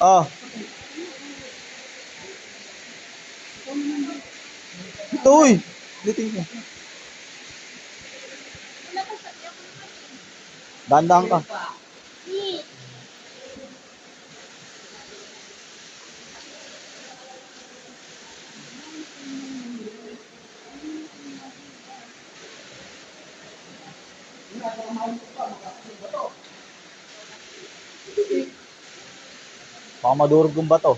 Oh. Ito, uy. Liting ko. Dandang ka. Baka madurog yung bato.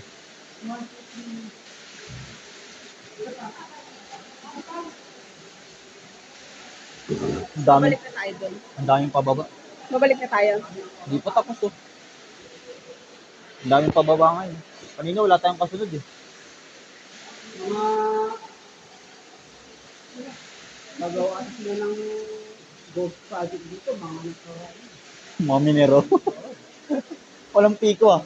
Ang dami. Babalik na tayo doon. Ang daming pababa. Babalik na tayo. Hindi pa tapos to. Ang daming pababa ngayon. Kanina wala tayong kasunod eh. Mga nagawa sila ng ghost project dito, mga nagkaroon. Mga minero. Walang piko ah.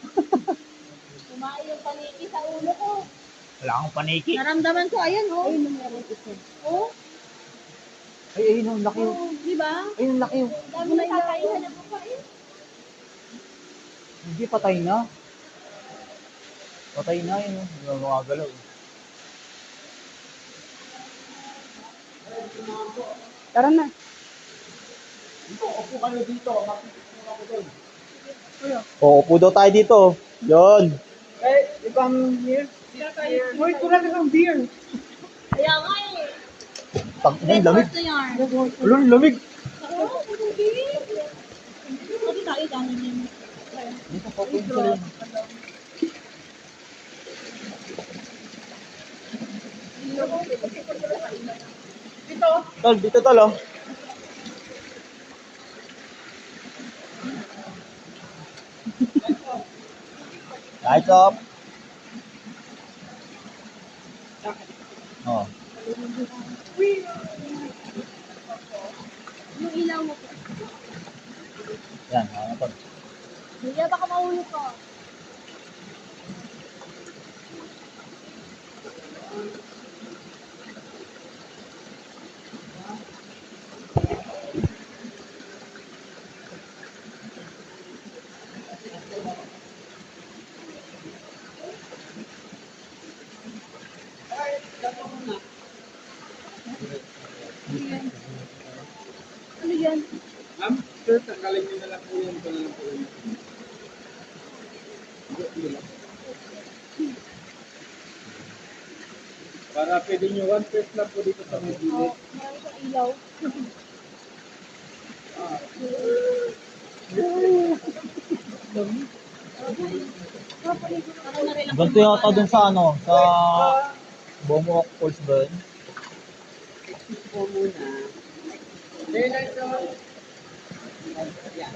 Kumain yung paniki sa ulo ko. Wala akong paniki. Naramdaman ko, ayan, oh. Ayun, meron isa. Oh, Ay, ayun, ang laki yun. oh, di ba? Ayun, ang laki yun. Dami na kakaihan na po pa eh. Hindi, patay na. Patay na yun. Hindi na makagalaw. Tara na. Dito, upo kayo dito, makikita ako doon. Oo, upo daw tayo dito. Yun. Hey, you come here? Wait, kurang ng beer. Kaya nga eh. Tang ina, lamig. Ito yan. Ulo, lamig. Oo, hindi. Kasi tayo dami niya. Dito pa po yung sila. Tol, dito tol oh. Lights up. Oh. Yung ilaw mo po. Yan, ano tol. Hindi, baka mahulog ko. Ano yan? Ma'am, sir, tanggalin nyo na lang po yun. Ito na lang po yun. Para pwede nyo one first lang po dito sa may Oh, gilid. marami sa ilaw. Ganito yata dun sa ano, sa Bomok Falls ba yun? Po muna. Daylight zone. Yan.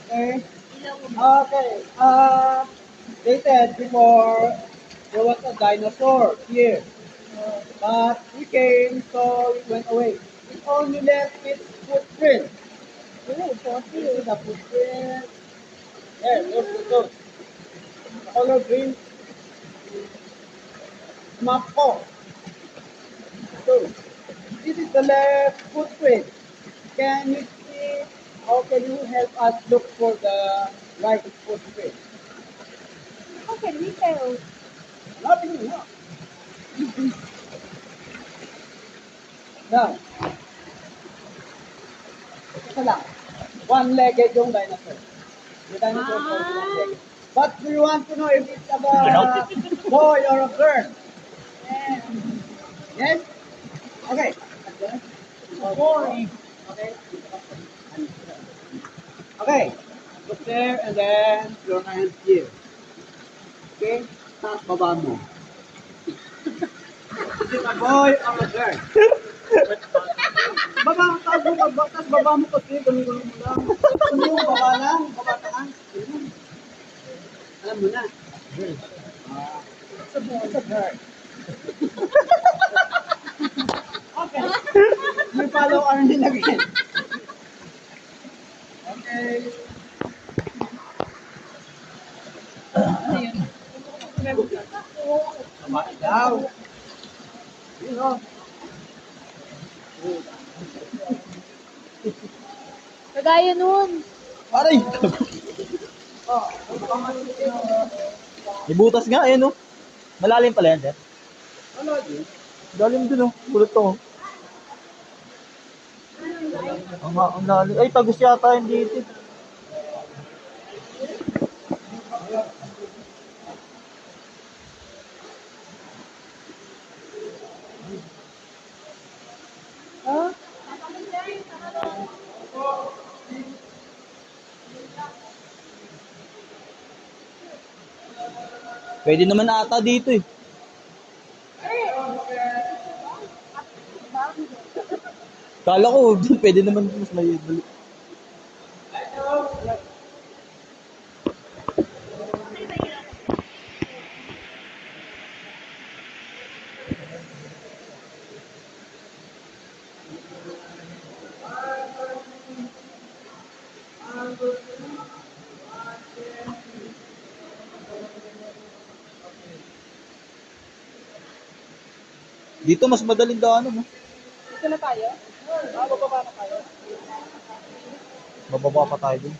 Okay. Okay. They said before there was a dinosaur here. But we came, so it went away. It only left its footprint. See the footprint. There, there's the ghost. The color green. Map ko. So, this is the left footprint. Can you see, how can you help us look for the right footprint? How can we tell? Nothing, no. Now, ito lang. One-legged yung dinosaur. The dinosaur was one-legged. But do you want to know if it's about a boy or a girl? Yes? Okay. Boy. Okay. Okay. Look there and then your hands here. Okay? Tapos baba mo. Is it a boy or a girl? Baba, tapos baba mo kasi, ganun mo lang. Ano yung baba lang? Baba taas. Alam mo na. Girl. It's a boy. It's a girl. Okay. We follow Arnie again. Okay. Tama daw. Yun o. Kagaya nun. Aray! May butas nga, ayun oh. Malalim pala yan, sir. Ano yun? Lalim din oh. Kulot to oh. Ang lalim. Ay, tagos yata yun dito. Ha? Pwede naman ata dito eh. Kala ko, pwede naman mas may dali. Dito mas madaling daanan, no? Dito na tayo? Bababa na tayo? Bababa pa tayo dun.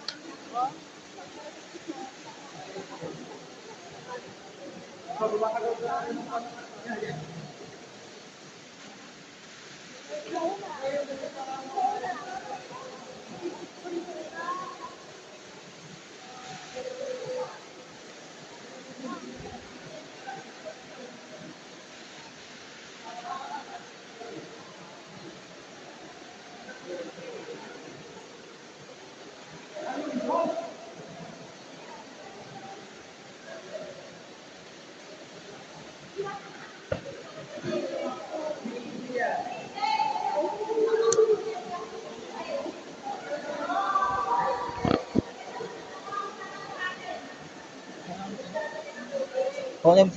Oo, yan.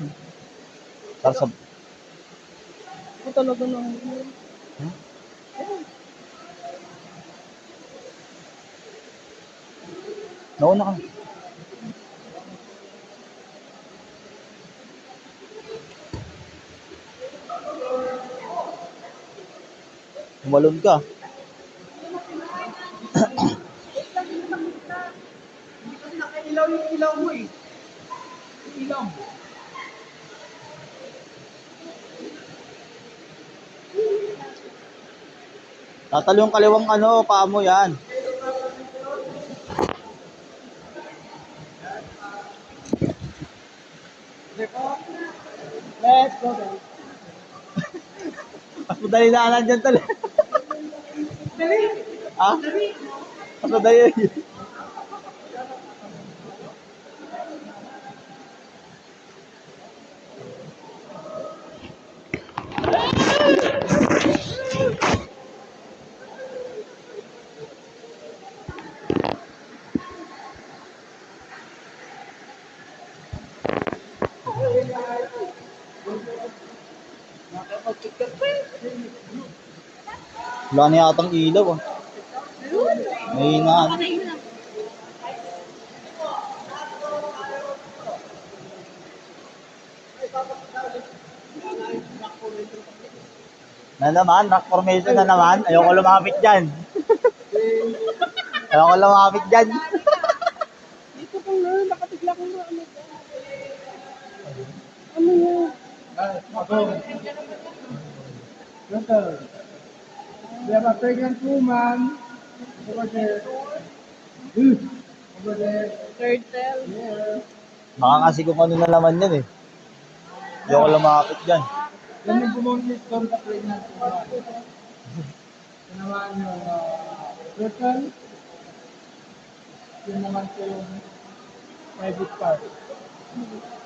Tarsab. Ito talaga na. Hmm? Nauna ka. Tumalon ka. Ilaw yung ilaw mo eh. Ilaw mo. Tatalo yung kaliwang ano, paa mo yan. Let's go then. Mas madali na dyan talaga. Dali. Ha? Mas madali. Wala na yatang ilaw ah. May na. Na naman, rock formation na naman. Ayoko lumapit dyan. Ayoko lumapit dyan. Dito kung nakatigla kong ano. Ano yan? We have a pregnant woman over there. Over there. Turtle. Yeah. Baka kasi kung ano na naman yan eh. Ayoko lumapit dyan. Yan yung bumungkit from the pregnant woman. Ito naman yung turtle. Yun naman po yung private part.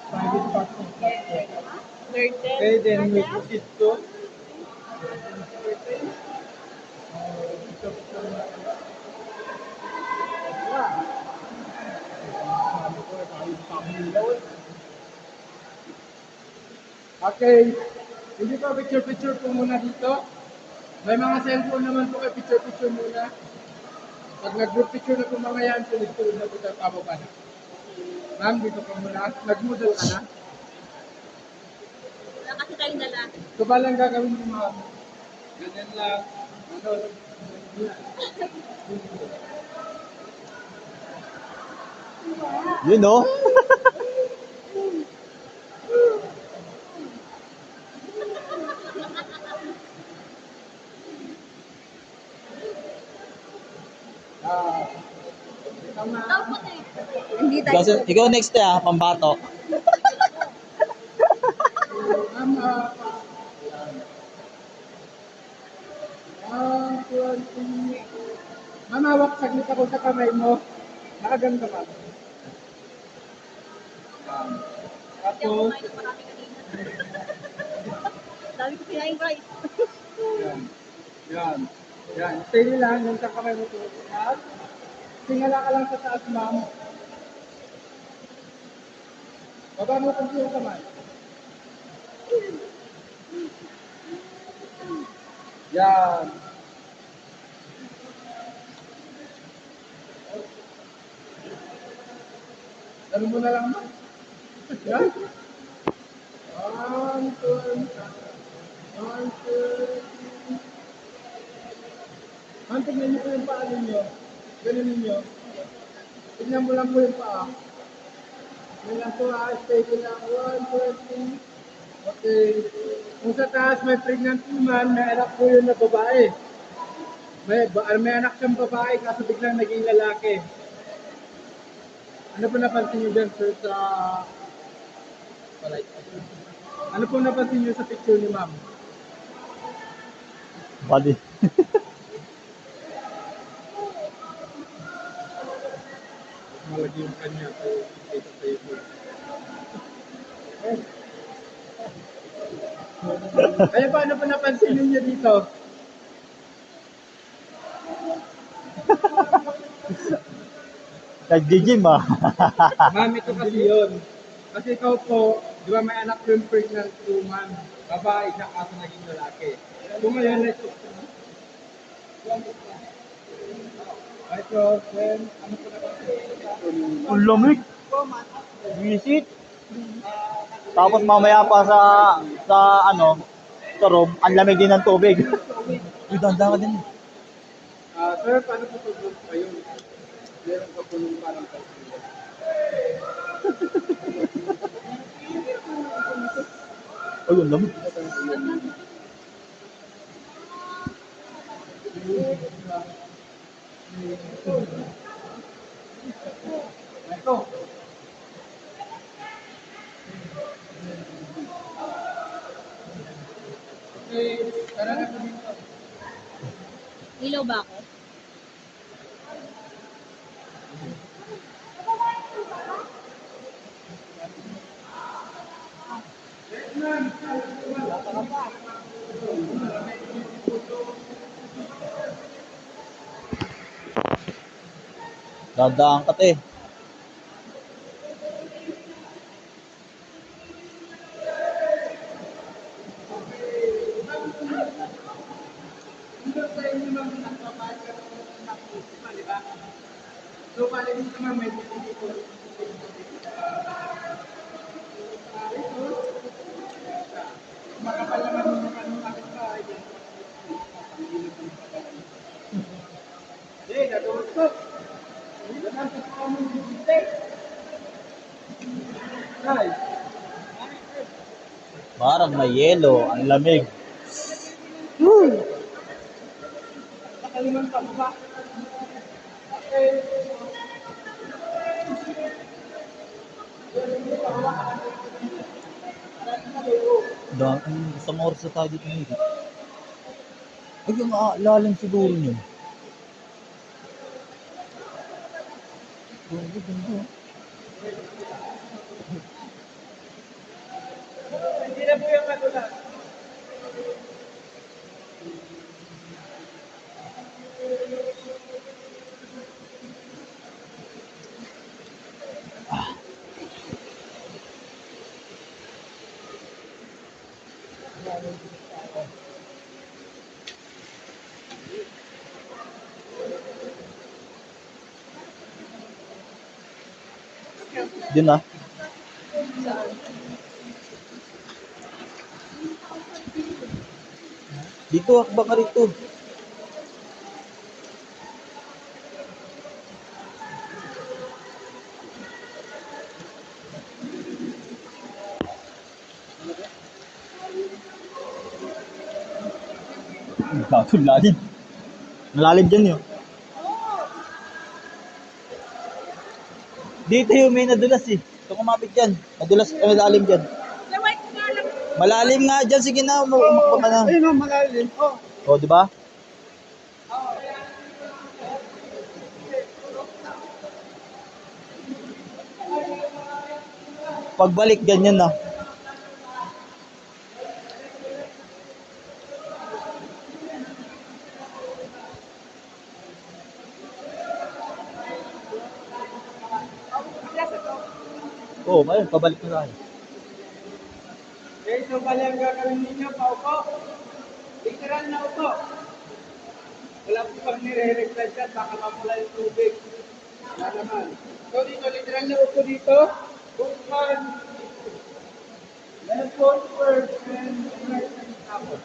Private part ng turtle. Okay, then we put it to okay, hindi pa picture-picture po muna dito. May mga cellphone naman po kayo picture-picture muna. Pag nag-group picture na po mga yan, sunod-sunod na po tatabo ka na. Ma'am, dito po muna. Nag-model ka na. Wala kasi tayong dala. So ba lang gagawin mo ma'am? Ganyan lang. Ano? You know? Ah, tama. Dapat eh. Hindi tayo. Kasi, ikaw next pambato. Ma'am, ma'am, hawak saglit ako sa kamay mo. Nakaganda ka. Hindi ako Tapos, kumain ng marami kanina. Dami ko kinain rice. yan. Yan. Yan. Stay lang, yung sa kamay mo tutukas. Tingala ka lang sa taas, ma'am. Baba mo kasi yung kamay. Yan. Ano mo na lang, ma'am? Yan. One, two, one, two. Ma'am, tignan niyo po yung paa ninyo. Ganun ninyo. Tignan mo lang po yung paa. Yan lang po stable lang. One, two, three. Okay. Kung sa taas may pregnant woman, may anak po yun na babae. May anak siyang babae kaso biglang naging lalaki. Ano po napansin niyo dyan, sir, sa... Ano po napansin niyo sa picture ni ma'am? Body. Malagi yung kanya sa table. Ano pa, ano po napansin niyo dito? Nag-gym Ma'am, ito kasi yun. Kasi ikaw po, di ba may anak yung pregnant woman, babae siya kaso naging lalaki. So ngayon, let's ito, then, ano po napansin? Ang lamig. Visit. Tapos mamaya pa sa sa room, ang lamig din ng tubig. Uy, danda ka din. Sir, paano po pag-book kayo? Meron ka po nung parang kalsila. Ay, ang lamig. Ito. Okay, tara na po dito. Ilaw ba ako? Dadaan ka, te. So, pala dito naman may dito. Makapal naman yung anong aking bahay. Hindi, gagawin ko. Hindi naman sa kamong bibite. Guys, Parang may yelo, ang lamig. nakaliman pa ba? Okay. Isang oras na tayo dito nito. Ay, yung lalim siguro niyo. Ganda. Hindi na po yung magulat. Yun na. Dito, akba ka rito. Gato, lalim. Malalim dyan yun. Dito yung may nadulas eh. Ito kumapit dyan. Madulas, malalim dyan. Malalim nga dyan. Sige na, umakbo ka na. Ayun o, malalim. Oh. O, di ba? Pagbalik, ganyan na. Oo, ayun, pabalik na tayo. Okay, so bali ang gagawin ninyo, paupo. Literal na upo. Wala po pag nire-refresh yan, baka mapula yung tubig. Wala naman. So dito, literal na upo dito. Bukman. Left foot first, and right hand tapos.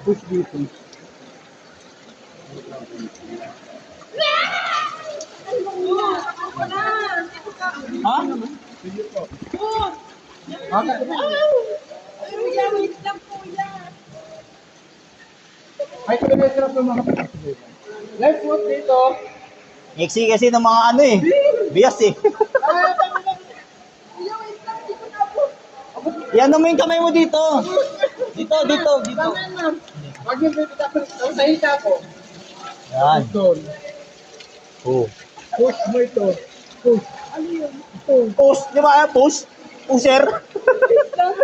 Push dito. Ha? Ay, sarap ng mga left foot dito. Iksi kasi ng mga ano eh. Bias eh. Yan mo yung kamay mo dito. Dito. Pag yung dito tapos sa hita ko. Yan. Doon. Oh. Push mo ito. Push. Push, di ba? Push. Pusher.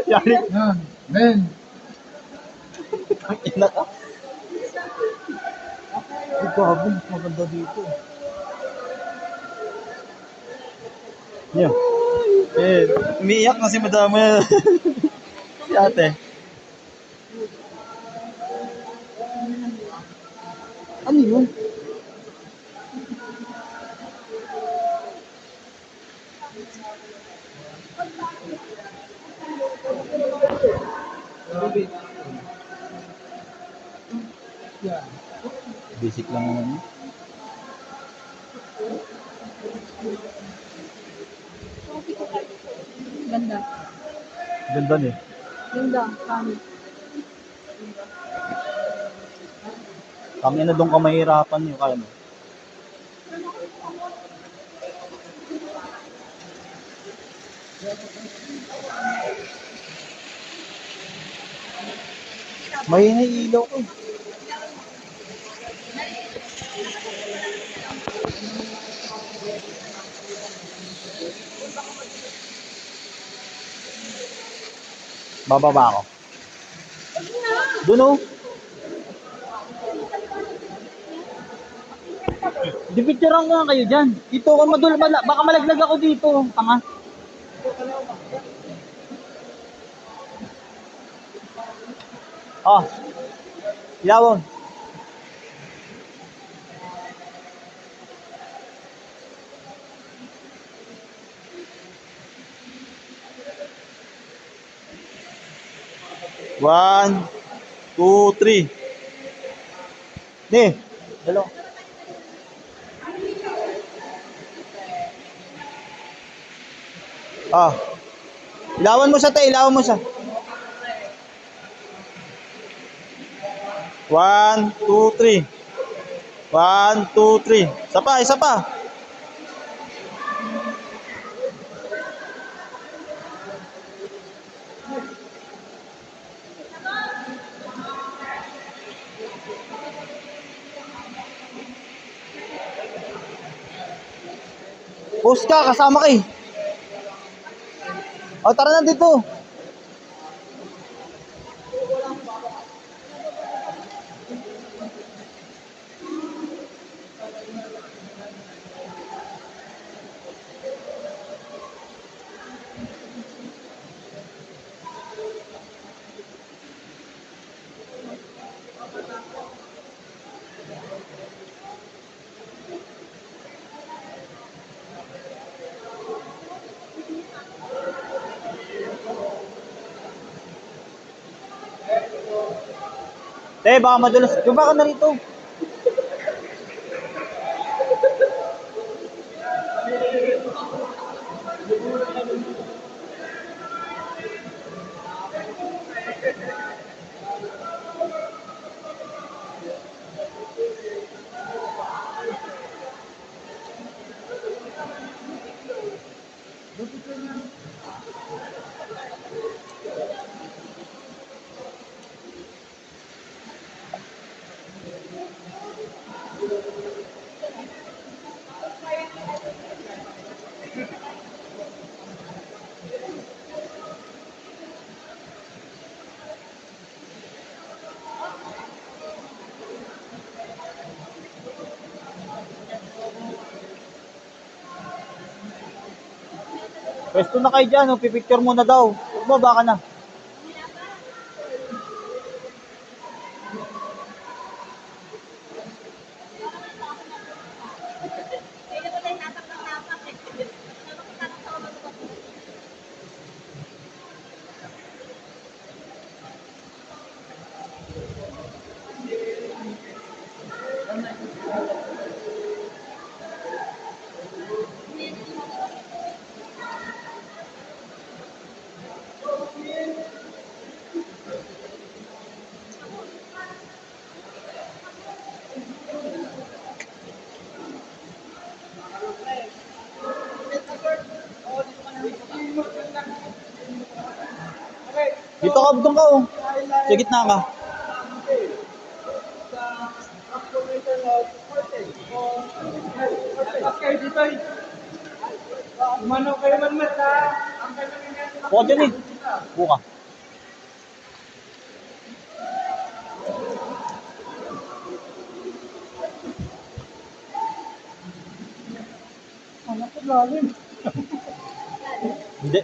Yan. Yan. Then. Ang ina ka. Ay, gabi. Maganda dito. Yan. Eh, umiiyak na si madama. Si ate. Ano yun? Basic lang naman yun. Ganda. Ganda eh. Ganda. Kami. Kami na doon ka mahirapan yun. Kaya mo. May ilaw ko. Bababa ako. Doon oh. Di-picturean ko nga kayo dyan. Dito ako baka malaglag ako dito. Tanga. Oh. Ilawon. One, two, three. Ni, dalawa. Ah. Ilawan mo siya, ilawan mo siya. 1, 2, 3. 1, 2, 3. Isa pa, isa pa. Post ka, kasama ka eh. O, tara na dito. Baka madulas. Baba ka na rito. Pwesto na kayo dyan, pipicture mo na daw. Baba ka na. Dito ka, doon ka, oh. Sa gitna ka. Mano kayo man mata. Buka dyan eh. Buka. Anak ko lalim. Hindi.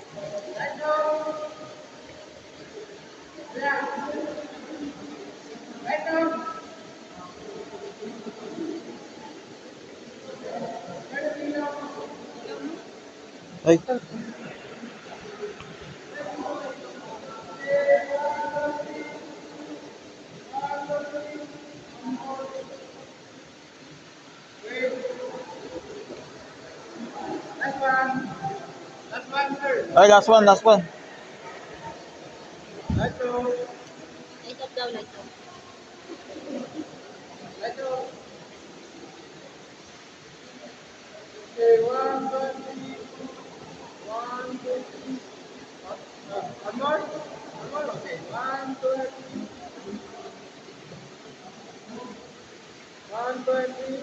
Ay. Ay, last one, last one. Light up daw, light up. Okay, 1, 2, 3. 1, 2, 3. One more? One more? Okay. 1, 2, 3. 1, 2, 3.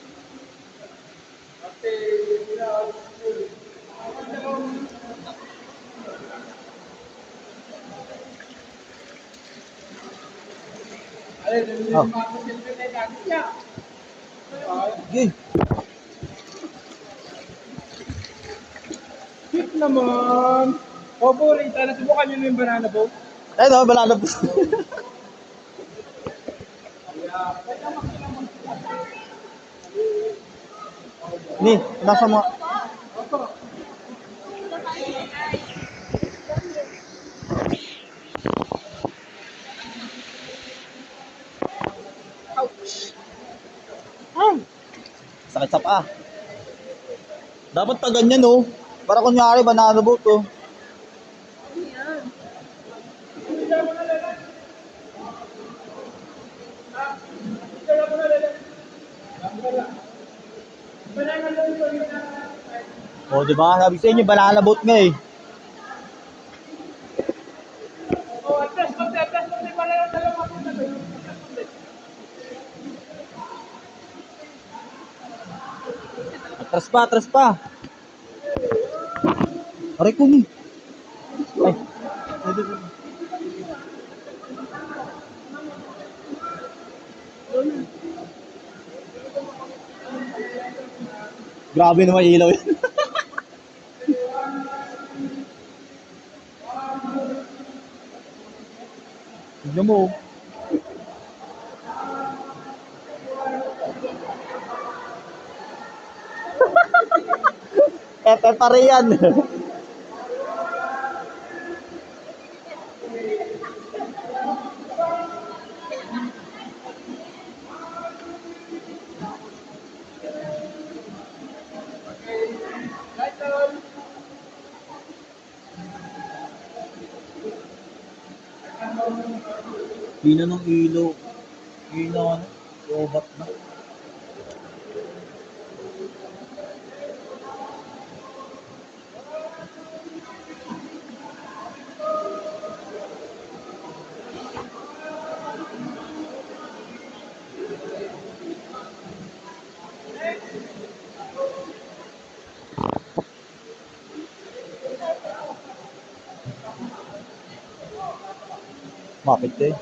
Okay, without school. Oh. Okay. Cute naman. Opo, Rita, nasubukan nyo na yung banana boat? Ay, no, balala po. Ni, nasa mo. Ay. Sakit sa paa. Dapat pa ganyan, oh. Para kunyari, banana boat, oh. Oh, di ba? Sabi sa inyo, banana boat nga eh. Oh, atras konti pala yung dalawa ko na doon. Atras pa, atras pa. Aray ko ni. Ay. Grabe naman ilaw yan. Tignan mo. Epe pa rin yan. Lights on. Hina ng ilaw. Hina ano? Lobat na. Mapit eh.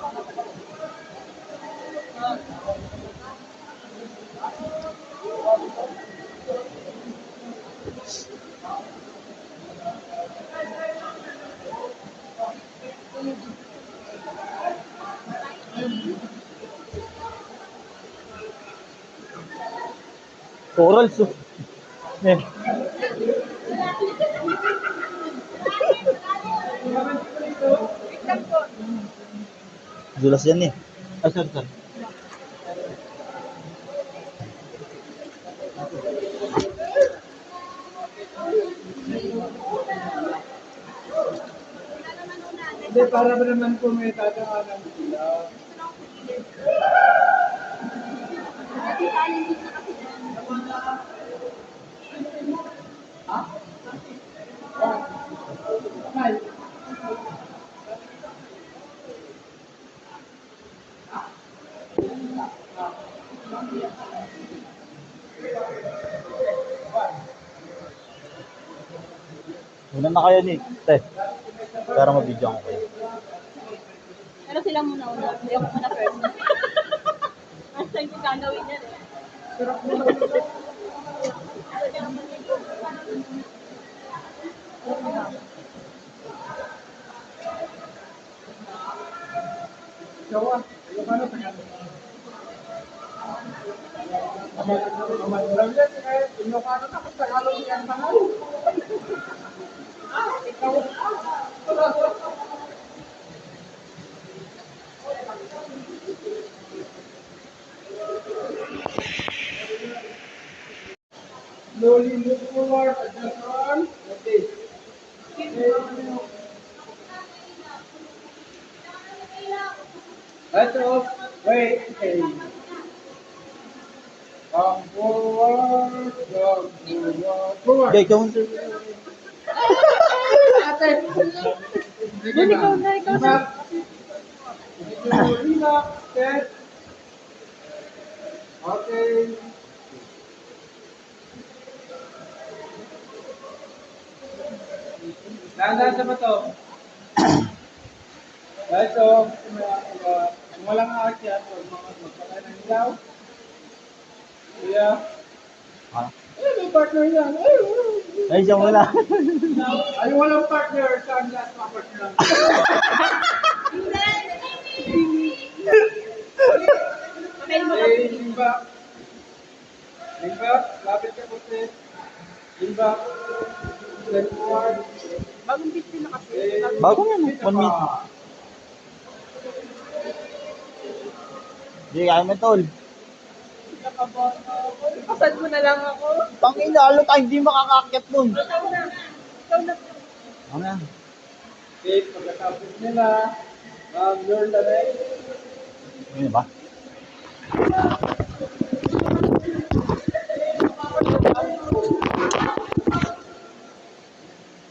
Corals. Eh. Dulas yan eh. Ay, sorry. Hindi, para ba naman po may tataanan sila. Una na kayo ni. Te. Para mabidyo ko kayo. Pero sila muna una. Hindi ako muna first. First time ko gagawin yan eh. Jawa, yung ano sa kanila. Alam yan, yung ano na, kung Tagalog yan mahal. Ikaw. Slowly move forward, adjust on. Okay. Let's off. Wait. Okay. Come forward. Forward. Okay, ikaw. Ate. Ikaw na, ikaw na. Relax. Set. Okay. Dahan-dahan sa bato. Dahil ito, kung walang akyat, huwag mga magpakay ng ilaw. Kuya. Ah. May partner yan. Ay, siya muna. Ay, walang partner. Saan lahat mga partner lang? Okay, limba. Limba, lapit ka po, sis. Limba. Step forward. Bagong bitsin na kasi. Bago yan. 1 minute. Hindi, kaya mo tol. Kasal mo na lang ako. Tangin na, alo tayo hindi makakakyat nun. Ikaw na. Ikaw na. Ano yan? Okay, pagkatapos nila, learn the next. Ano ba?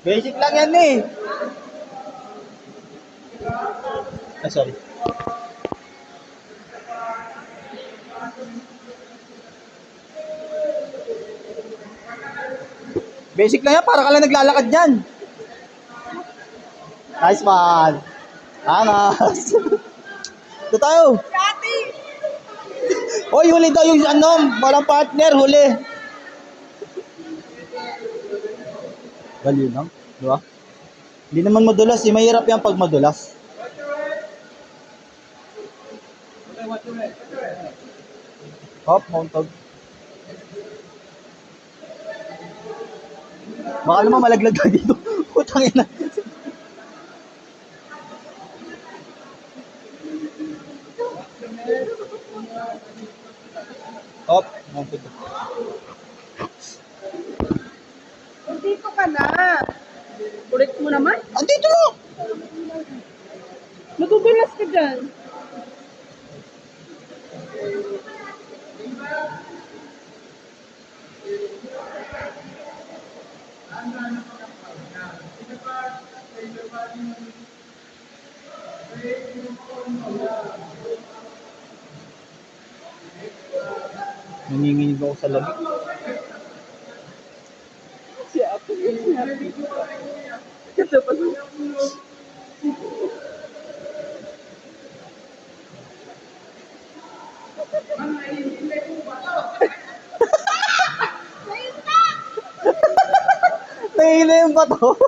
Basic lang yan eh. Ah, sorry. Basic lang yan, para ka lang naglalakad dyan. Nice one. Angas. Ito tayo. Kati! Hoy, huli daw yung ano, walang partner, huli. Value lang, di ba? Hindi naman madulas, eh. Mahirap yan pag madulas. Hop, mounted. Baka naman malaglag ka dito. Putang ina. Op, nandito. Dito ka na. Kulit mo naman. Andito mo! Magugulas ka dyan. Nanginginig ako sa lamig. Siya ako yung sinabi. Ito pa sa Nahihila yung bato.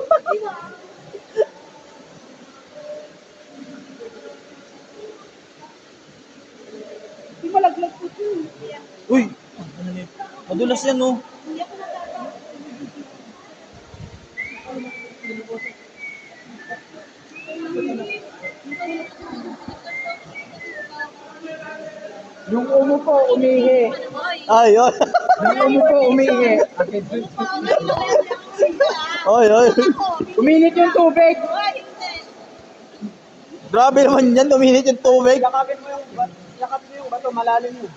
Di malaglag ko ito. Uy! Madulas yan, oh. Yung umo ko umihi. Ay, oy. Yung umo ko umihi. Okay. Oy, oy. Uminit yung tubig. Grabe naman yan, tuminit yung tubig. Yakapin mo yung bato, malalim yun.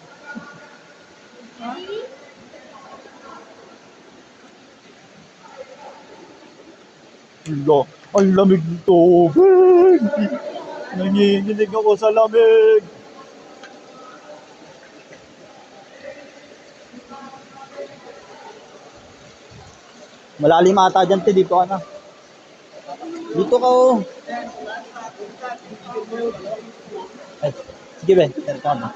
Hala, ang lamig ng tubig. Nanginginig ako sa lamig. Malalim ata dyan, te. Dito ka na. Dito ka, oh. Ay, sige, Ben. Dito ka na.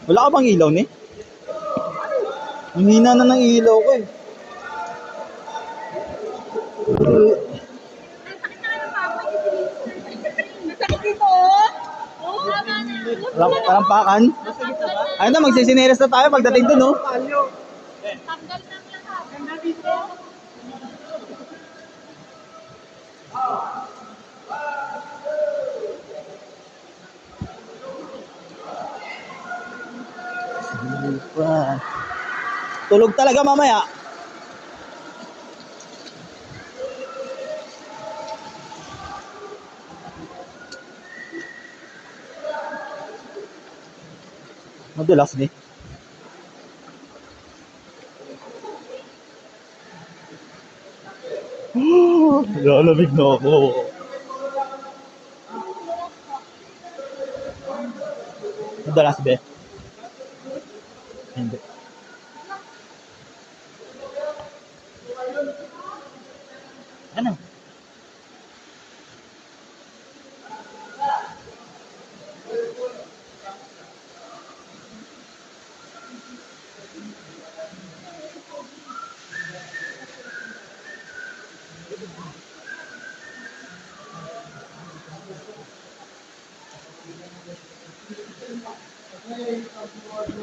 Wala ka bang ilaw, ni? Ang hina na ng ilaw ko, eh. Masakit dito, oh. Oh, tama na. Kalampakan? Ayun na, magsisineres na tayo pagdating dun, oh. Tanggal ng lahat. Ganda dito. Tulog talaga mamaya. Madulas ni. Lalamig na ako. Madulas, be? Hindi. Ano? Ay, sorry.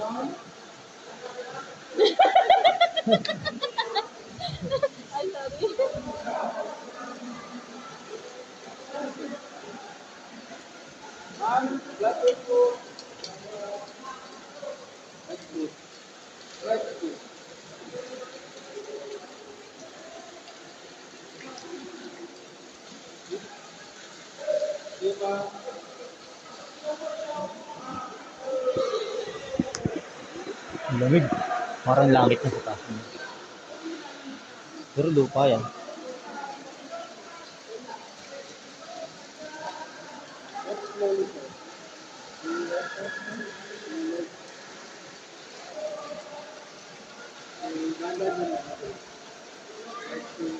Ang lamig. Parang langit na sa taas. Pero lupa yan.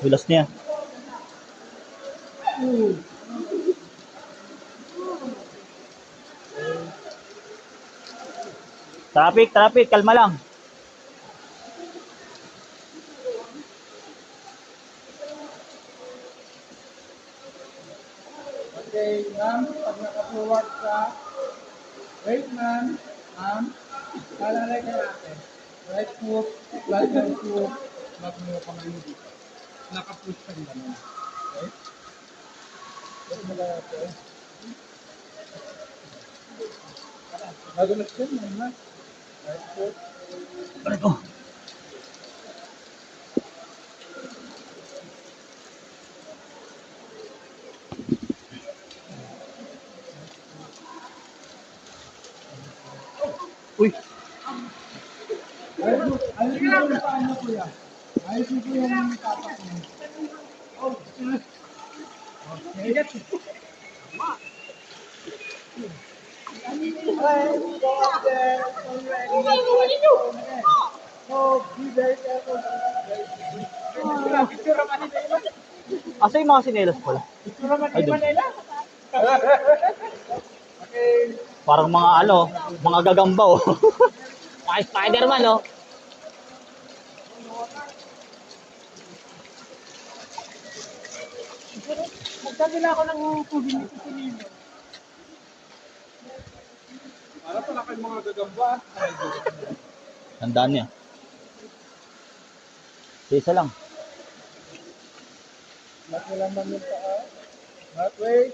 Dulas niya. Traffic, kalma lang. Okay, ma'am, pag naka-forward ka, wait ma'am, ma'am, kalalay ka natin. Right foot, flat your foot, flat mo yung kamay mo dito. Naka-push ka nila naman. Okay? Ito mo lang natin. Nagulat siya, ma'am. Right foot. Ano to? Uy, Ayos mo yung paano, kuya. Ayos mo yung tapak mo. Oh, okay. Alright, go up there. Already. So, be very careful. Picture naman ni Manila. asa yung mga sinelas pala? Picture naman Ay, ni doon. Manila. Okay. Parang mga mga gagamba oh. Mga Spider-Man oh. Magkabila ako ng tubig ni Kusinino. Para pala kayong mga gagamba. Tandaan niya. Isa lang. Mat mo lang man yung paa. Mat, wait.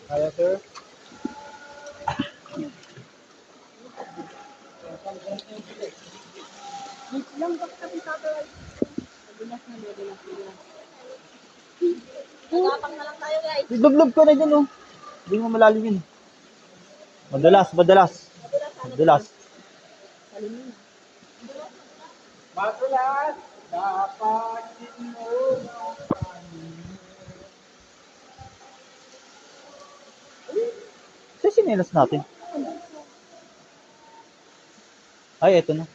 Kaya, sir? Nagapang na lang tayo, guys. Lublob ka na dyan oh. Hindi mo malalim yun. Madalas. Matulat! Dapat mo Sa sinelas natin. Ay, eto na.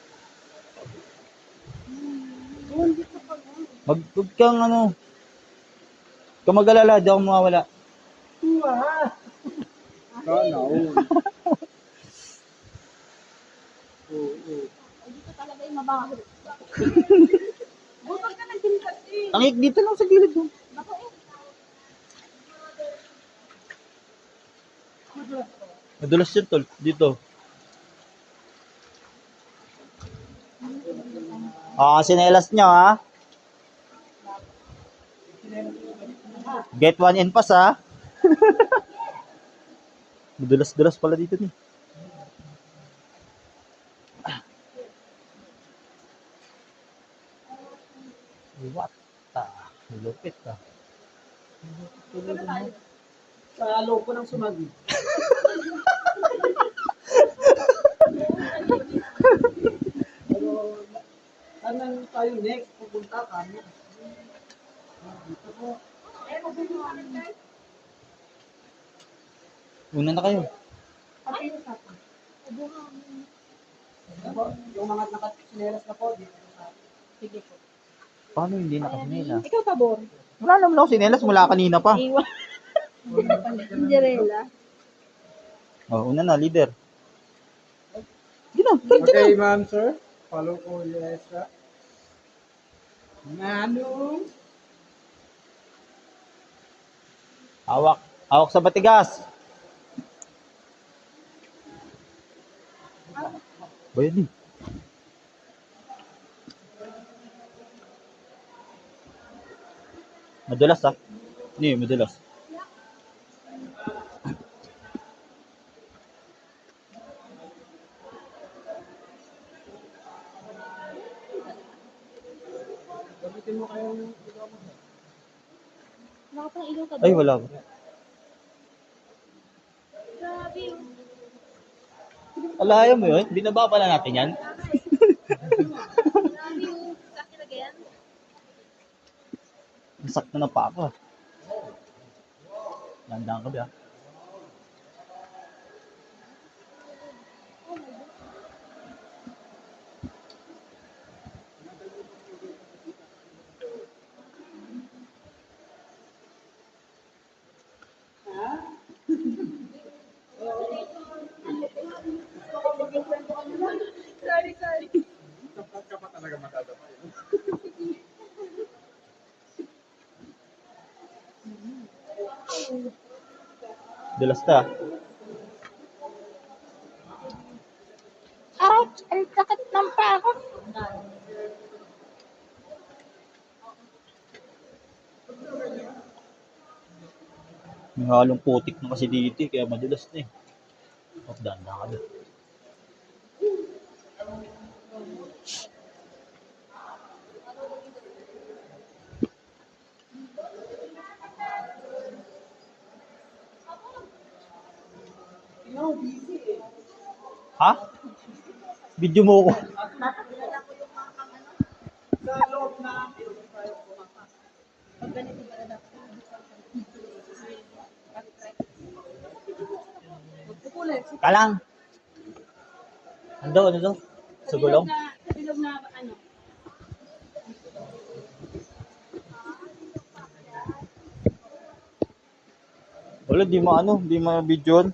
Huwag kang kung mag-alala, di ako mawawala. Sana, oo. Dito talaga yung mabaho. Butang ka ng ginkat eh. Tangik dito lang sa gilid mo. Bako eh. Madulas yun, tol. Dito. Sinelas nyo, ha? Get one in pass, ha? Madulas-dulas pala dito, ni. What the? Lupit, ha? Sa loko ng sumagi. Pero, saan tayo next? Pupunta kami. Dito po. Una na kayo. Ako, yung mga nakasinelas na po, dito sa Sige po. Paano hindi nakasinela? Ikaw, Tabor. Wala naman ako sinelas mula kanina pa. Iwan. Cinderella. Una na, leader. Okay, ma'am, sir. Follow ko yung extra. Manong. Hawak. Hawak sa batigas. Bayad ni. Madulas, ha? Hindi, madulas. Gamitin mo kayong Nakapang ilaw ka Ay, wala. Grabe yun. Alaya mo yun? Binaba pala natin yan. Grabe yun. Sakit talaga yan. Sakto na pa ako. Landang ka ba? Dulas ta. Ouch! Ang sakit ng pako. May halong putik na kasi dito eh, kaya madulas na eh. At danda ka doon. Ha? Video mo ko. Kalang. Ando, ano to? Sa gulong? Sa bilog na ano. Wala, di mo video.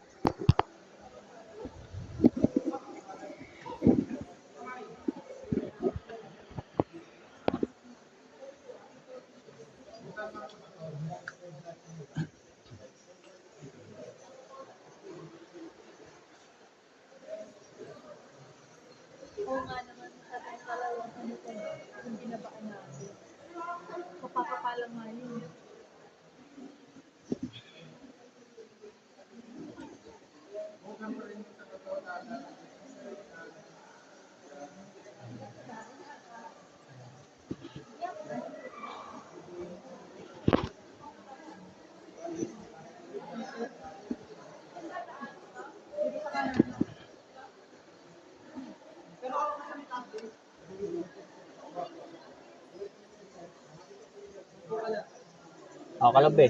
Oo nga naman sa ating kalawang ano ko, yung binabaan natin. Papapalang nga yun. Kalabi.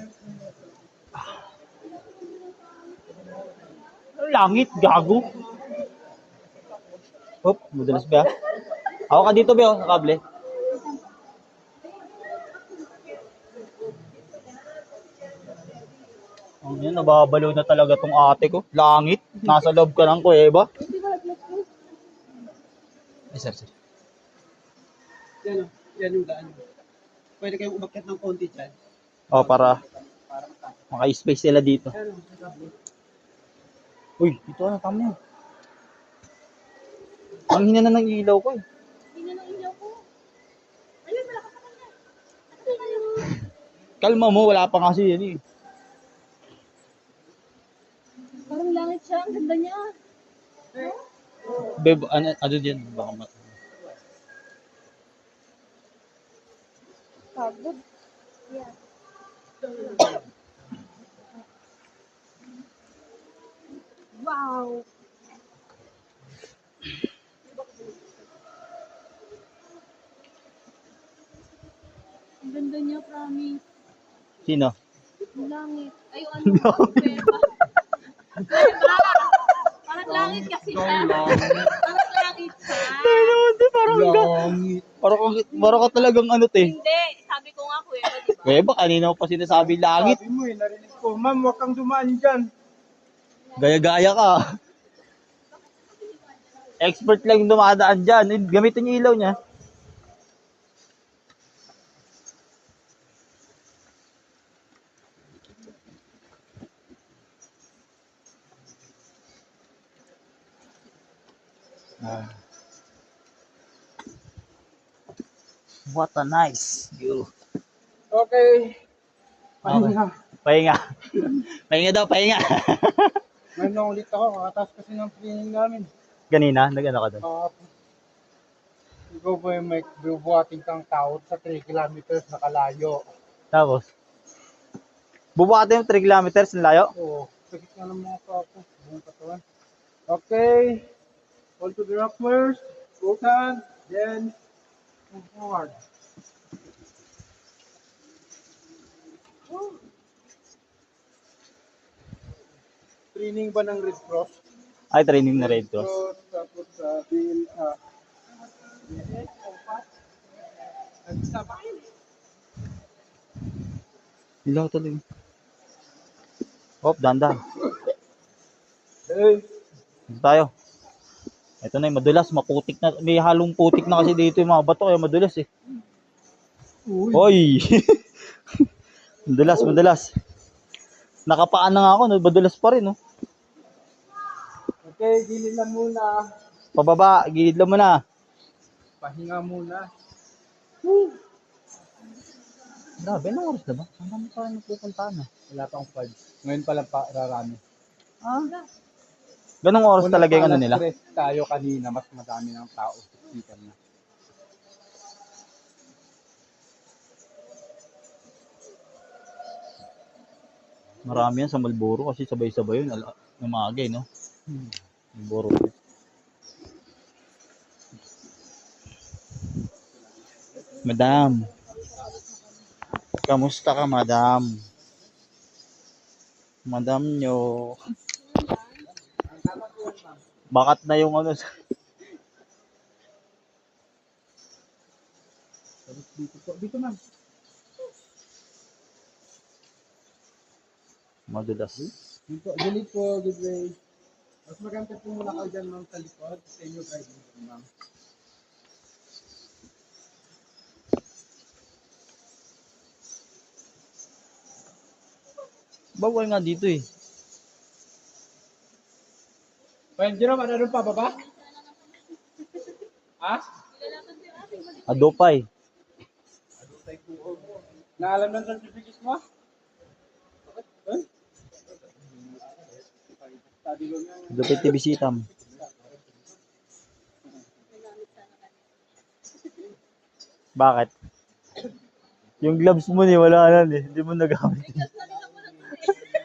Langit, gago. Hop, madulas ba? Ako ka dito ba, sa kable? Ang yan, nababalo na talaga tong ate ko. Langit, nasa loob ka ng kuweba. Ay, sir. Yan o, yan yung daan. Pwede kayong umakyat ng konti dyan. O, para maka-space sila dito. Yan o, sa gabi. Uy, ito na, tama yan. Ang hina na ng ilaw ko eh. Hindi na ilaw ko. Ayun, malakas sa kanya. Ayun. Kalma mo, wala pa kasi yan eh. Parang langit siya. Ang ganda niya. Beb, ano dyan? Baka Pagod. Yeah. Wow. Ang ganda niya, promise. Sino? Ang langit. Ay, ano? Peba. Parang langit kasi siya. Parang langit siya. Parang ka talagang ano te. Hindi. Sabi ko nga, kuya, di ba? Kuweba, kanina ko pa sinasabi langit. Sabi mo eh, narinig ko. Ma'am, huwag kang dumaan dyan. Gaya-gaya ka. Expert lang yung dumadaan dyan. Gamitin yung ilaw niya. What a nice view. Okay. Okay. Pahinga. Pahinga daw, pahinga. Ngayon lang ulit ako. Kakataas kasi ng training namin. Ganina, nag-ano ka doon? Ikaw ba yung may bubuhating kang tao sa 3 kilometers na kalayo? Tapos, bubuhatin yung 3 kilometers ng layo? Oo. Sakit nga ng mga tao ko. Buong katawan. Okay. Hold to the rock first. Both hands. Then, move forward. Training ba ng Red Cross? Ay, training na Red Cross. Tapos bill, nagsabay. Ilaw tuloy. Hop, dandan. Hey. Dito tayo. Ito na yung madulas, maputik na. May halong putik na kasi dito yung mga bato, kaya madulas eh. Uy. Hoy! Madulas. Nakapaan na nga ako, no? Badulas pa rin, no? Okay, gilid lang muna. Pababa, gilid lang mo na. Pahinga muna. Grabe, anong oras na ba? Ang dami pa rin pupuntahan, na. Wala pa akong 5. Ngayon pa lang pa rarami. Ah, ganong oras talaga yung ano nila? Stress tayo kanina, mas madami ng tao. Kita na. Marami yan sa Malboro kasi sabay-sabay yun. Umaga, eh, no? Malboro. Madam. Kamusta ka, madam? Madam nyo. Bakat na yung ano. Dito po. Dito ma'am. Madulas. Dito. Gilid po. Good way. Mas maganda po muna kayo dyan ma'am sa likod. Sa inyo driving po ma'am. Bawal nga dito, eh. Well, Jerome, ano rin pa baba? Ha? Adopay. Naalam ng certificate mo? Eh? Study loan yan. Adopay tibisitam. Bakit? Yung gloves mo ni wala na, eh. Hindi mo nagamit.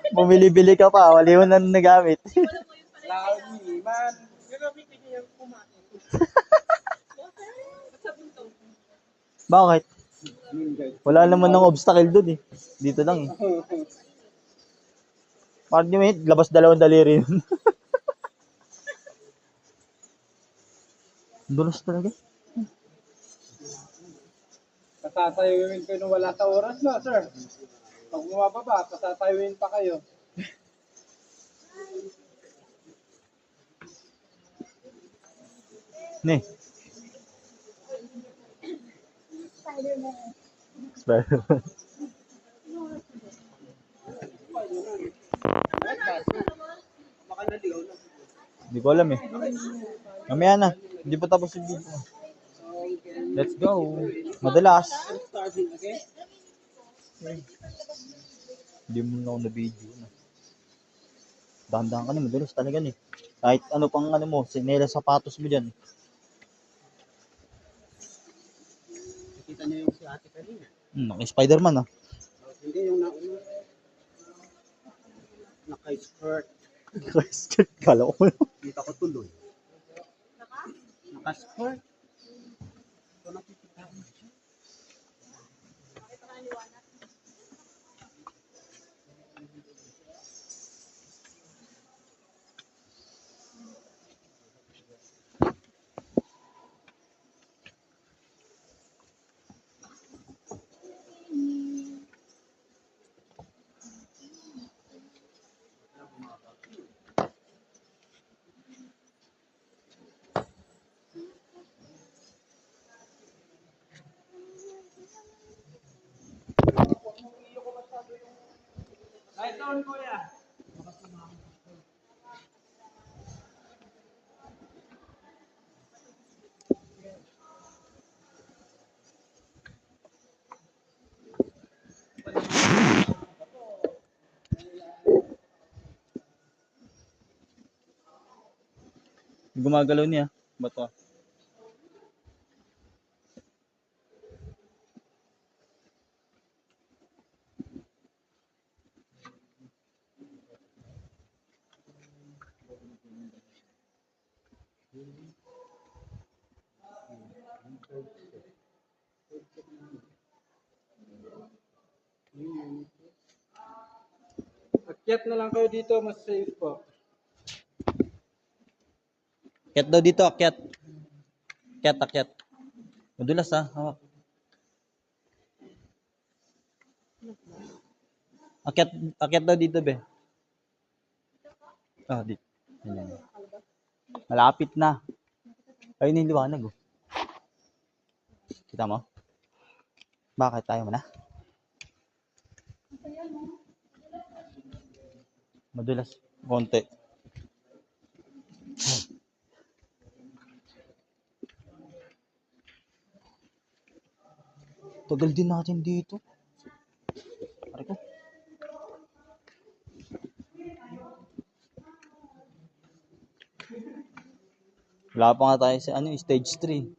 Bumili-bili ka pa, wala mo na nagamit. Lagi, man. Bakit? Wala naman ng obstacle dun, eh. Dito lang, eh. Parang yung labas dalawang daliri yun. Dulas talaga. Patatayuin kayo nung wala sa oras na, sir. Pag bumababa, patatayuin pa kayo. Ne. Spider-Man. Baka naligaw na. Hindi ko alam, eh. Mamaya na. Hindi pa tapos yung video. Let's go. Madalas. Starting, okay? Hindi mo na ako na video. Dahan-dahan ka na, madalas talaga, eh. Kahit ano pang ano mo, sinela sapatos mo dyan. Nakita niyo yung si ate kanina. Spider-Man, ah. Hindi, yung nauna. Naka-skirt. Kala ko. Kita ko tuloy. Naka-skirt. So, nakikita mo siya. Ay, taon ko ya. Gumagalaw niya. Bato. Akyat na lang kayo dito, mas safe po. Akyat daw dito, akyat. Akyat, akyat. Madulas, ha. Hawak. Akyat, akyat daw dito, be. Ah, dito. Ayan. Malapit na. Ayun na yung liwanag, oh. Kita mo? Bakit tayo mo na? Madulas. Konti. Tagal din natin dito. Pare ko. Wala pa nga tayo sa ano, stage 3.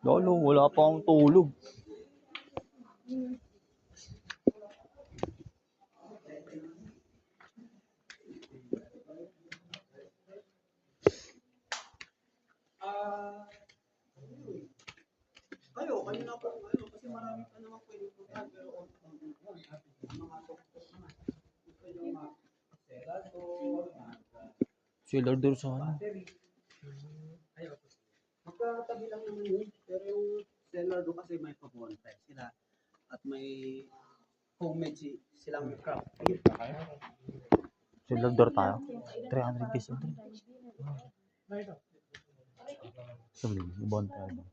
Lolo, wala pa akong tulog. Kayo, kanina po, ano, kasi marami pa naman pwede puntahan, pero Sealer doon sa ano. magkatabi lang naman yun. Pero yung seller doon kasi may pa-bonfire sila at may homemade silang craft beer. Sealer door tayo. 300 pesos din. Sabi, ibon tayo.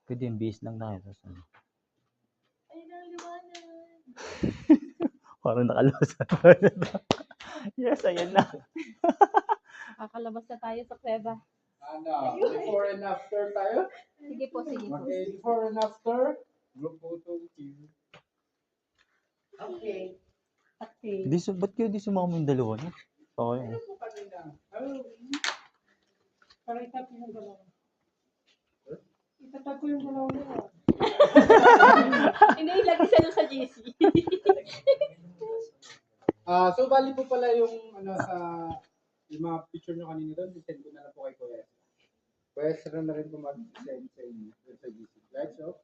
Pwede yung base lang tayo. Tapos ano. Ayun ang liwanag. Parang nakalabas. Yes, ayan na. Kakalabas na tayo sa kuweba. Ano, before and after tayo? Sige po, sige po. Okay, before and after, group photo team. Okay. Okay. Ba't kayo di sumama yung dalawa niya? Okay. Ano po kanina? Para itap yung dalawa. Itatag ko yung dalawa nila. Hindi, ilagay sa sa GC. So bali po pala yung ano sa yung mga picture nyo kanina doon, send ko na lang po kay Kuya. Kuya, sira na rin po mag-send sa inyo sa GC. Right, so?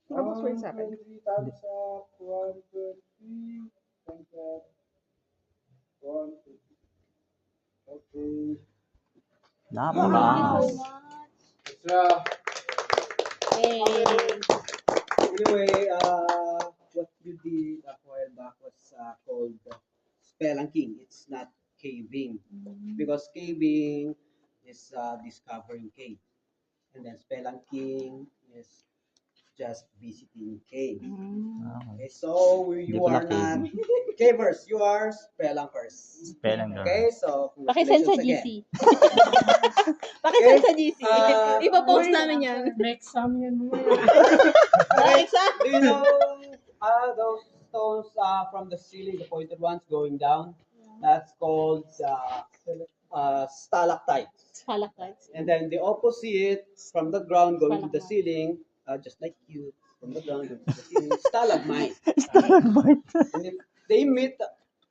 Tapos wait sa akin. 23 times sa 120. Times sa 120. Okay. Napakaangas. Extra. Hey. Anyway, what you did a while back was called spelunking. It's not caving. Because caving is discovering cave. And then spelunking is just visiting cave. Okay, so Hindi you pala are not cavers, you are spelunkers. Spelling door. Okay, so Pakisend sa congratulations GC. again. Pakisend sa GC. Ipapost Uy, namin yan. Next time yan mo. Exact. Do you know those stones from the ceiling, the pointed ones going down? That's called stalactites. Stalactites. And then the opposite from the ground going to the ceiling, just like you, from the ground going to the ceiling, stalagmite. And if they meet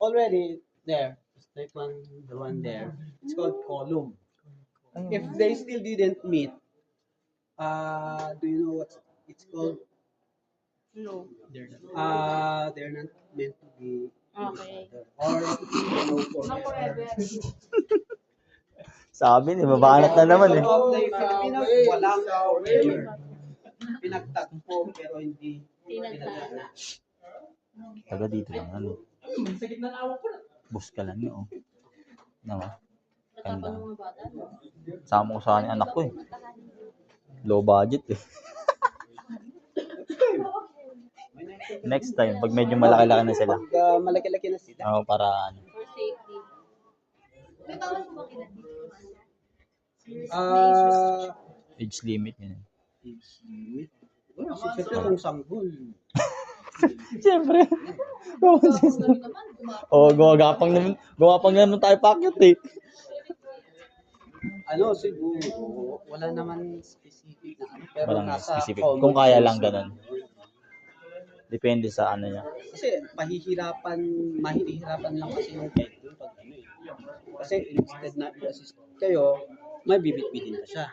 already there, just like the one there, it's called column. If they still didn't meet, do you know what it's called? No. They're not meant to be Okay. or no forever. Sabi ni, mabanat na naman eh. Of the Filipinos, walang forever. Pinagtagpo pero hindi pinagtagpo. Taga dito lang, ano. Bus ka lang yun, oh. Naman. Natapang ng mga bata. Sama ko sa akin anak ko eh. Low budget eh. Next time, pag medyo malaki-laki na sila. Pag malaki-laki na sila. Oo, para ano. For safety. May bawal po bang ilan dito? Age limit yun. Siyempre kung sanggol. Siyempre. Kami naman, Oo, gumapang naman tayo packet eh. Ano siguro, wala naman specific na ano. Pero Walang nasa specific. common Kung kaya lang sense. ganun. Depende sa ano niya. Kasi mahihirapan lang kasi yung guide doon pag ano eh. Kasi instead na i-assist kayo, may bibit-bitin ka siya.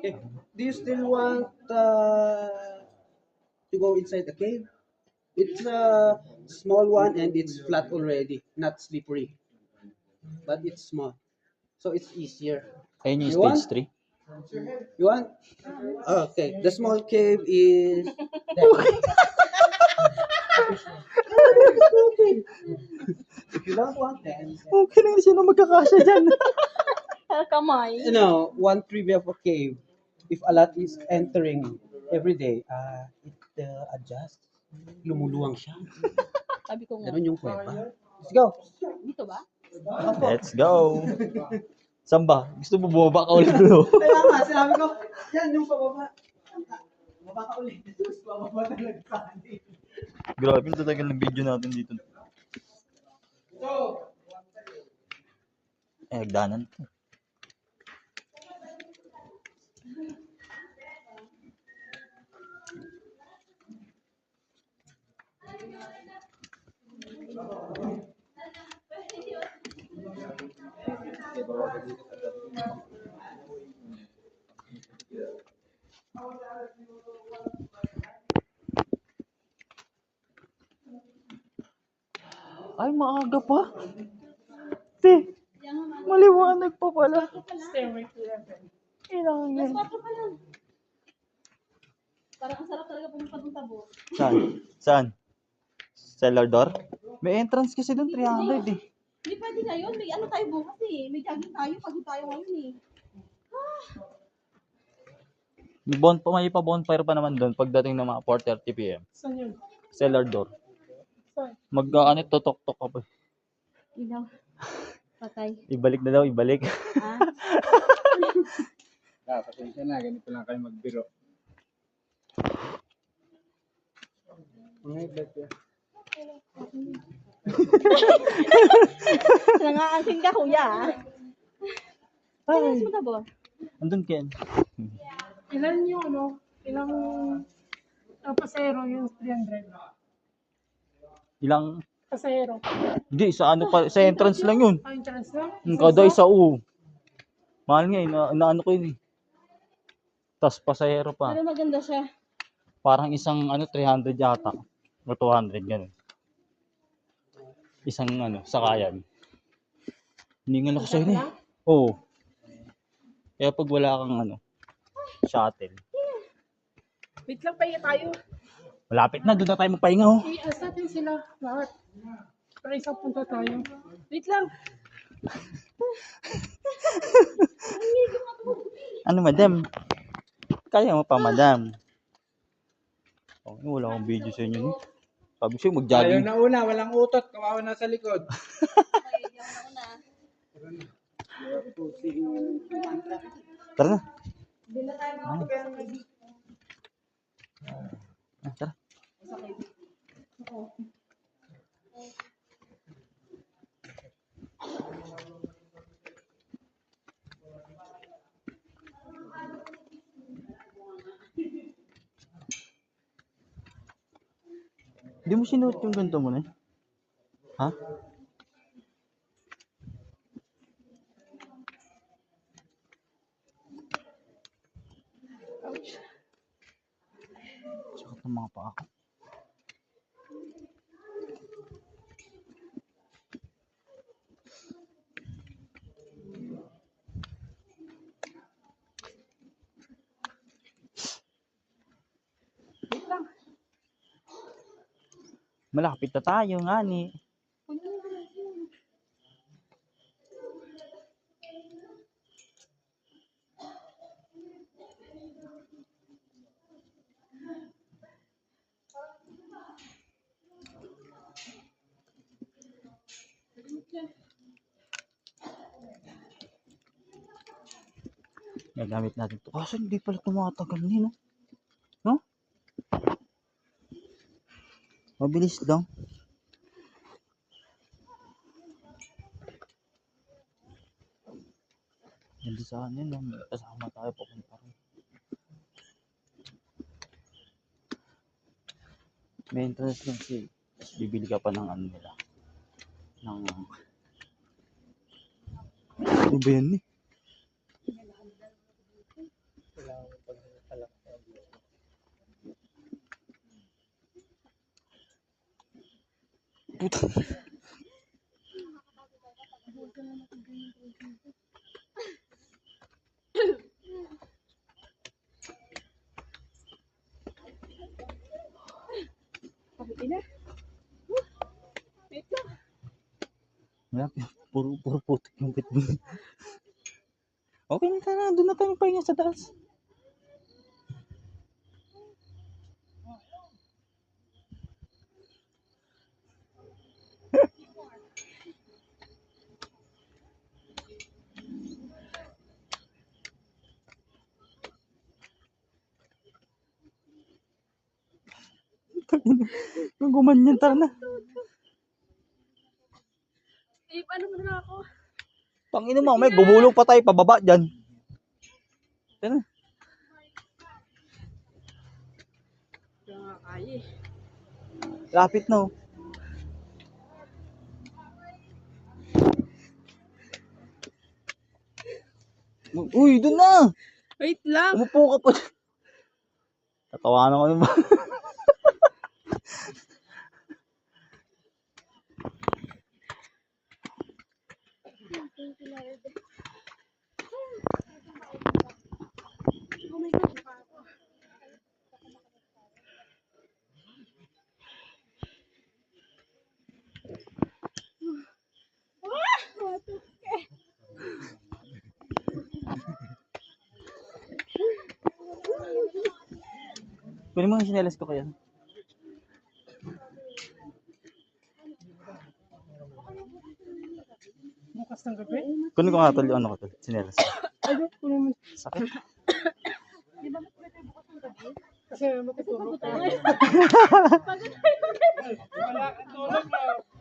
Okay. Do you still want to go inside the cave? It's a small one and it's flat already, not slippery. But it's small. So it's easier. Ayun yung You want? stage 3. You want? Okay. The small cave is there. If you don't want, then Okay na siya na magkakasya dyan. Kamay. One trivia for cave. If a lot is entering every day, it adjusts. Lumuluwang siya. Sabi ko nga. Ganun yung kuweba. Let's go. Dito ba? Let's go! Saan ba? Gusto mo bumaba ka ulit bro? Kaya nga, sinabi ko, yan yung pababa. Baba ka ulit. Bababa talaga sa akin. Grabe, ang tatagal ng video natin dito. Nagdanan. Ay, maaga pa. Te, maliwanag pa pala. Stairway to heaven. Kailangan yan. Mas 4 pa lang. Parang ang sarap talaga pumunta ng tabo. Saan? Saan? Cellar door? May entrance kasi doon, 300 eh. Hindi pwede ngayon. May ano tayo bukas eh. May jogging tayo. Pagod tayo ngayon eh. May pa-bonfire pa naman doon pagdating ng mga 4:30 PM. Saan yun? Cellar door. Saan? Tutok-tok ka pa. Ilaw. Patay. Ibalik na daw, ibalik. Ah. Pasensya na, ganito lang kayo magbiro. Nangaangking ka kuya ah. Ano mo tabo? Andun Ken. Ilan yung ano? Ilang pasahero yung 300? Ilang? Pasahero. Hindi, sa ano pa, sa entrance lang yun. Entrance lang? Kada isa, mahal nga, inaano ko yun eh. Tapos pasahero pa. Pero maganda siya. Parang isang 300 yata. O 200, ganun. Isang sakayan. Hiningan ako sa'yo eh. Oo. Kaya pag wala kang shuttle. Wait lang, pahinga tayo. Malapit na, doon na tayo magpahinga oh. I-ask natin sila lahat. Para isang punta tayo. Wait lang. Madam? Kaya mo pa, madam. Oh, wala akong video sa inyo. No? Sabi siya, Ayaw mag-jogging. na una, walang utot, kawawa na sa likod. Tara na. Tara. Hindi mo sinuot yung ganito mo na eh? Ha? Sakit ng mga paa ko. Wait lang. Malapit na tayo nga ni. Gagamit natin to. Kaso hindi pala tumatagal nila. No? Mabilis lang. Hindi sa akin yun. May kasama tayo papunta rin. May interest lang si. Tapos bibili ka pa ng nila. Ano ba yan eh? Puta. Wait lang. Wala, puro putik yung bit mo. Okay na tayo na. Doon na tayo magpahinga sa taas. Kung gumanyan, tara na. Ano mo na ako? Pangino mo, may gumulong pa tayo pababa dyan. Tara. Kaya nga kaya eh. Lapit na oh. Uy, doon na! Wait lang. Umupo ka pa. Tatawanan ko yung Oh my God. Kunin mo yung sinelas ko kaya. Bukas ng gabi. Kunin ko nga tol yung ano ko tol. Sinelas ko. Ay, kunin mo. Sakit. Kasi matutulog ka.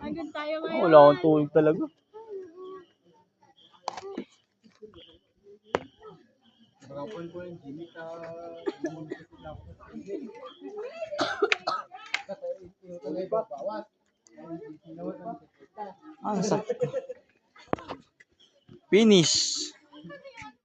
Hanggang tayo ngayon. Wala akong tulog talaga. Pagkapuan ko yung Jimmy ka. Bawas. Ang sakit. Finish.